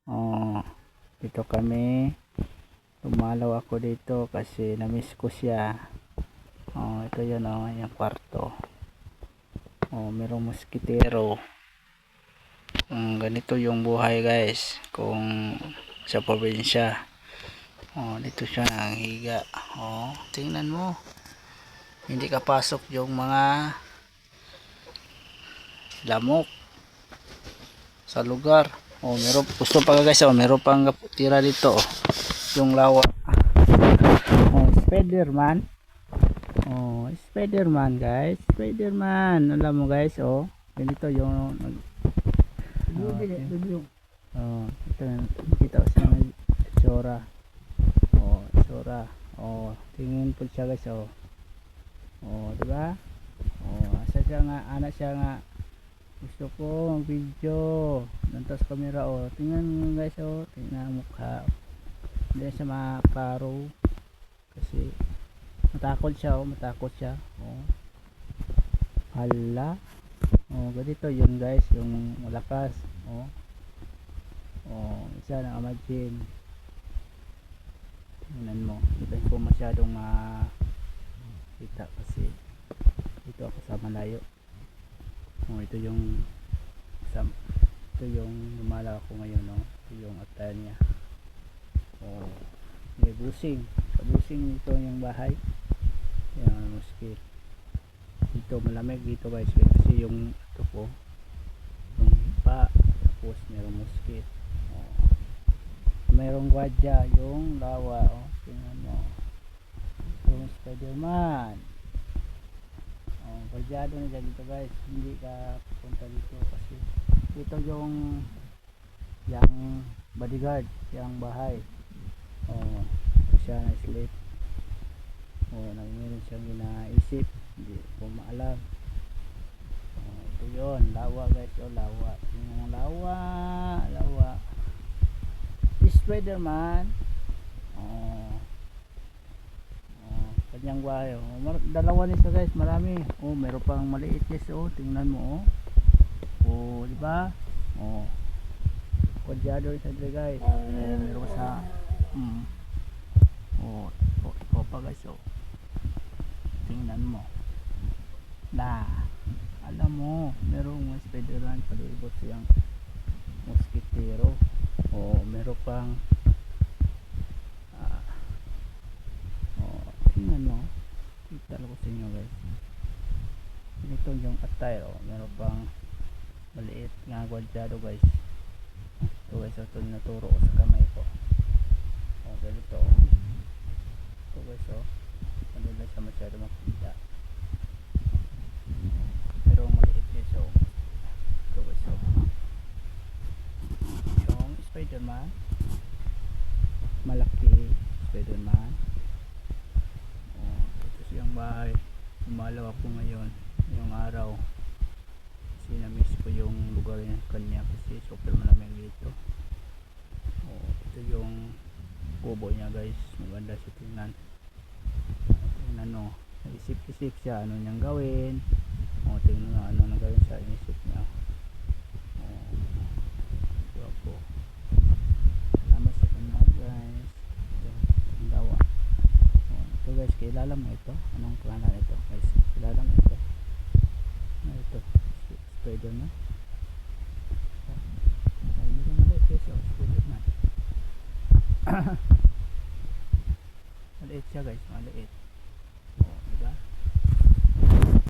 Oh, dito kami. Lumalaw ako dito kasi na-miss ko siya. Oh, ito yun oh, yung kwarto. Oh, merong moskitero. Ganito yung buhay guys kung sa probinsya. Oh, dito siya nanghiga. Oh, tingnan mo. Hindi kapasok yung mga lamok sa lugar. Oh, meron gusto pa guys, oh, meron pang tira dito, oh. Yung lawa. Oh, Spiderman. Oh, Spiderman guys. Spiderman. Alam mo guys, oh. Ganito yung oh, ito kita sa tsura. Oh, tsura. Oh, tingin po siya guys, oh. Oh, di ba? Oh, asa siya nga, anak siya nga. Gusto ko mag-video. Nantas camera, oh. Tingnan mo guys, oh. Tingnan ang mukha. Hindi siya makaparo. Kasi matakot siya, oh. Matakot siya. Oh. Hala. Oh, ganito yun guys, yung malakas. Oh. Oh, isa na imagine. Tingnan mo. Hindi ko masyadong kita kasi dito ako sa malayo. Oh, ito yung lumala ako ngayon, no. Ito yung atay niya. Oh, may busing. Sa busing ito yung bahay. Yan, muskit. Dito malamig dito guys kasi yung ito po yung hipa, tapos merong muskit. Oh, merong gwadya yung lawa, oh. Tingnan mo. Yung Spiderman. Oh, gwadyado na dyan dito guys. Hindi ka punta dito kasi dito yung bodyguard, yung bahay. Oh, siya na sleep. Oh, meron siyang ginaisip. Hindi ko maalam. Oh, ito yun, lawa guys, oh, lawa. Yung lawa. Spiderman. Oh. Oh, kanyang bahay, oh. Dalawa nito guys, marami. Oh, meron pang maliit guys, oh. Tingnan mo, oh. Oh, di ba? Oh. Kwadrado sa dre guys. Meron sa oh, ito pa guys, oh. Tingnan mo. Alam mo, merong Spiderman palibot siyang moskitero. Oh, meron pang oh, tingnan mo. Kita ko sa inyo guys. Ito yung attire, oh. Meron pang maliit nga gwadyado guys. Ito guys, ito naturo ko sa kamay ko. Oh, ganito. Ito guys, oh. Ano lang siya masyado makita. Pero maliit guys, oh. Ito guys, oh. Yung Spiderman. Malaki Spiderman. Oh, ito siyang bahay. Umalaw ako ngayon yung araw kasi na-miss ko yung lugar niya kanya kasi super malamig dito. Oh, ito yung kubo niya guys, maganda siya tingnan. Tingnan, no, isip-isip siya ano niyang gawin. Oh, tingnan na ano nang gawin siya, isip niya. Oh, ito ako. Salamat sa kanya guys. Ito, ang dawa. Oh, ito guys, kilala mo ito? Anong pangalan ito guys? Kilala mo ito? Ano ito? Spiderman? Oh, medyo maliit guys, oh. Spiderman. Maliit siya guys, maliit.